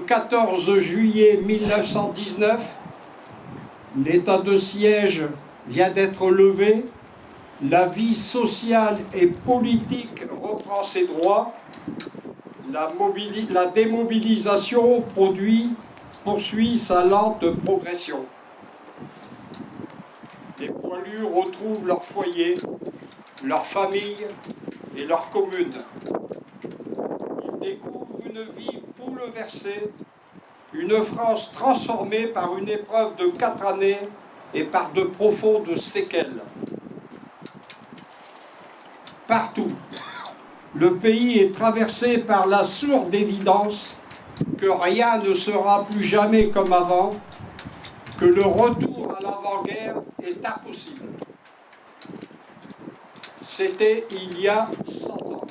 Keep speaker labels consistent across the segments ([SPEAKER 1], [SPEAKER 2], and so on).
[SPEAKER 1] 14 juillet 1919, l'état de siège vient d'être levé, la vie sociale et politique reprend ses droits, la démobilisation poursuit sa lente progression. Les poilus retrouvent leur foyer, leur famille et leur commune. Ils découvrent une vie bouleversée, une France transformée par une épreuve de 4 années et par de profondes séquelles. Partout, le pays est traversé par la sourde évidence que rien ne sera plus jamais comme avant, que le retour à l'avant-guerre est impossible. C'était il y a 100 ans.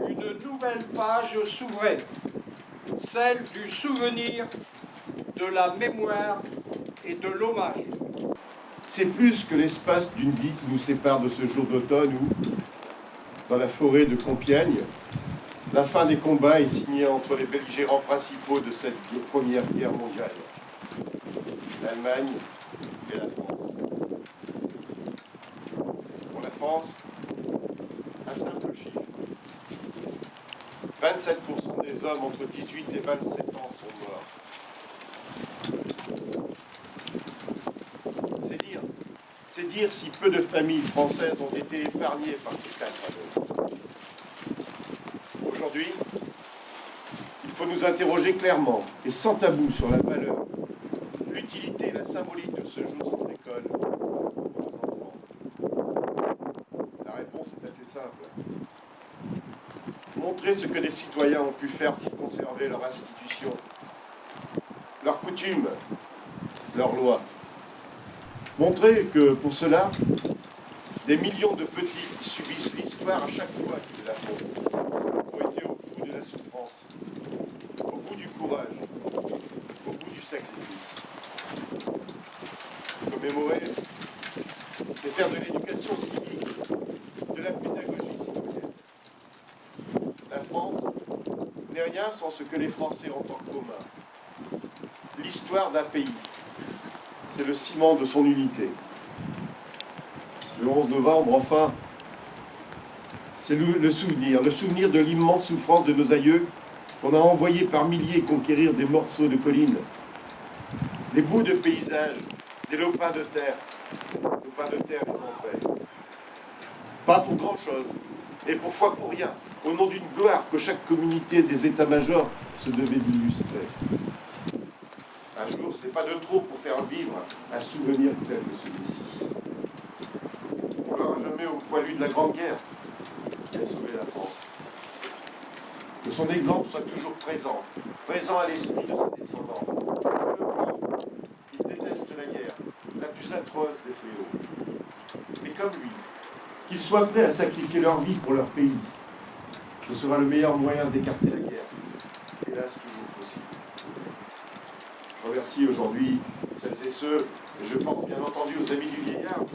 [SPEAKER 1] Une nouvelle page s'ouvrait, celle du souvenir, de la mémoire et de l'hommage.
[SPEAKER 2] C'est plus que l'espace d'une vie qui nous sépare de ce jour d'automne où, dans la forêt de Compiègne, la fin des combats est signée entre les belligérants principaux de cette première guerre mondiale, l'Allemagne et la France. Pour la France, un simple chiffre. 27% des hommes entre 18 et 27 ans sont morts. C'est dire si peu de familles françaises ont été épargnées par ces 4 années. Aujourd'hui, il faut nous interroger clairement et sans tabou sur la valeur, l'utilité et la symbolique de ce jour sans école pour nos enfants. La réponse est assez simple. Montrer ce que les citoyens ont pu faire pour conserver leur institution, leurs coutumes, leurs lois. Montrer que, pour cela, des millions de petits qui subissent l'histoire à chaque fois qu'ils la font ont été au bout de la souffrance, au bout du courage, au bout du sacrifice. Commémorer, c'est faire de l'éducation civique, de la pédagogie citoyenne. La France n'est rien sans ce que les Français ont en commun. L'histoire d'un pays. C'est le ciment de son unité. Le 11 novembre, enfin, c'est le souvenir de l'immense souffrance de nos aïeux qu'on a envoyés par milliers conquérir des morceaux de collines, des bouts de paysages, des lopins de terre et contrées. Pas pour grand-chose, et parfois pour rien, au nom d'une gloire que chaque communauté des états-majors se devait d'illustrer. Un jour, c'est pas de trop pour faire vivre un souvenir tel que celui-ci. On n'aura jamais au poilu de la Grande Guerre qui a sauvé la France. Que son exemple soit toujours présent à l'esprit de ses descendants. Il déteste la guerre, la plus atroce des fléaux. Mais comme lui, qu'ils soient prêts à sacrifier leur vie pour leur pays. Ce sera le meilleur moyen d'écarter la guerre. Hélas, toujours possible. Je remercie aujourd'hui celles et ceux, et je pense bien entendu aux amis du vieillard,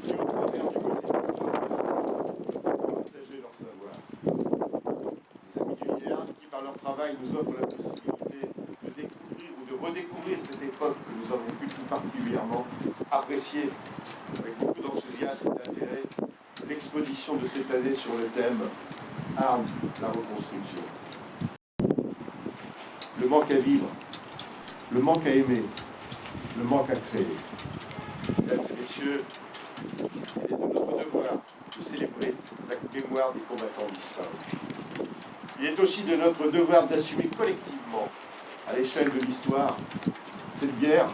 [SPEAKER 2] qui au travers du côté ont partagé leur savoir. Les amis du vieillard qui, par leur travail, nous offrent la possibilité de découvrir ou de redécouvrir cette époque que nous avons pu tout particulièrement apprécier avec beaucoup d'enthousiasme et d'intérêt l'exposition de cette année sur le thème « Armes, la reconstruction ». Le manque à vivre, le manque à aimer, le manque à créer. Mesdames et messieurs, il est de notre devoir de célébrer la mémoire des combattants disparus. Il est aussi de notre devoir d'assumer collectivement, à l'échelle de l'histoire, cette guerre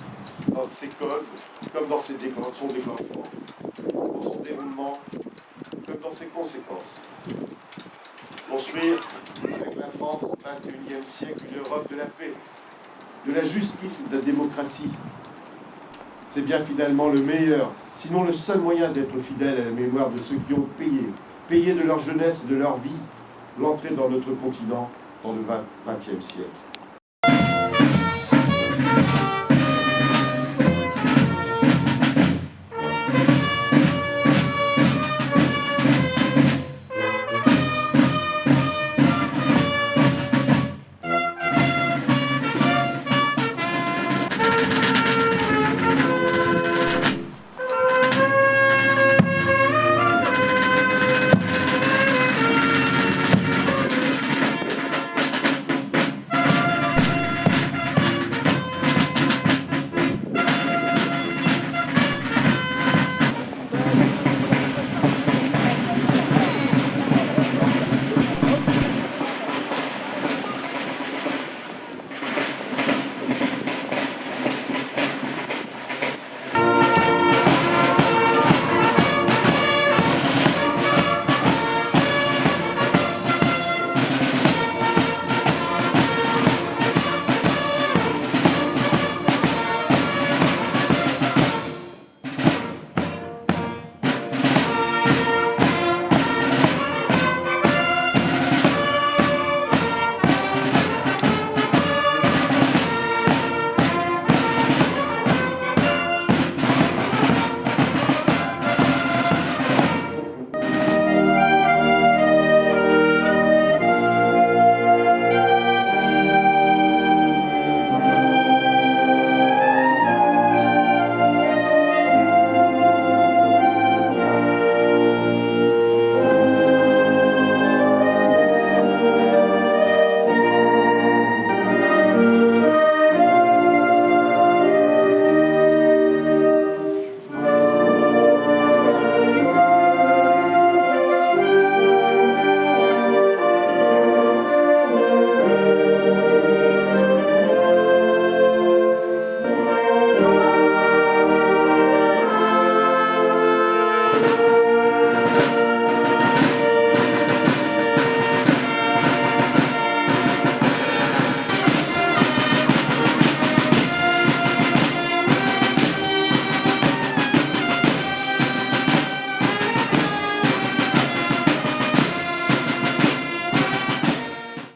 [SPEAKER 2] dans ses causes, comme dans son déclenchement, dans son déroulement, comme dans ses conséquences. Construire, avec la France au XXIe siècle, une Europe de la paix, de la justice et de la démocratie. C'est bien finalement le meilleur, sinon le seul moyen d'être fidèle à la mémoire de ceux qui ont payé de leur jeunesse et de leur vie, l'entrée dans notre continent dans le XXe siècle.